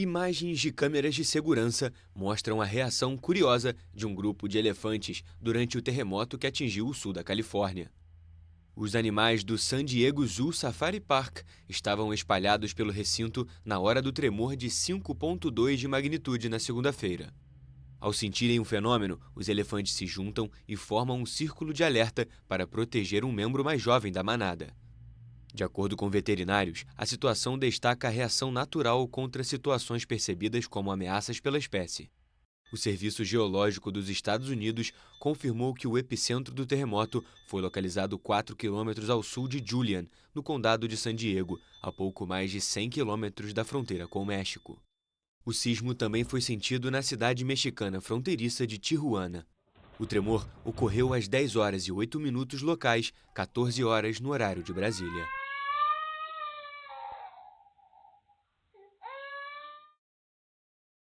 Imagens de câmeras de segurança mostram a reação curiosa de um grupo de elefantes durante o terremoto que atingiu o sul da Califórnia. Os animais do San Diego Zoo Safari Park estavam espalhados pelo recinto na hora do tremor de 5,2 de magnitude na segunda-feira. Ao sentirem o fenômeno, os elefantes se juntam e formam um círculo de alerta para proteger um membro mais jovem da manada. De acordo com veterinários, a situação destaca a reação natural contra situações percebidas como ameaças pela espécie. O Serviço Geológico dos Estados Unidos confirmou que o epicentro do terremoto foi localizado 4 quilômetros ao sul de Julian, no condado de San Diego, a pouco mais de 100 quilômetros da fronteira com o México. O sismo também foi sentido na cidade mexicana fronteiriça de Tijuana. O tremor ocorreu às 10 horas e 8 minutos locais, 14 horas no horário de Brasília.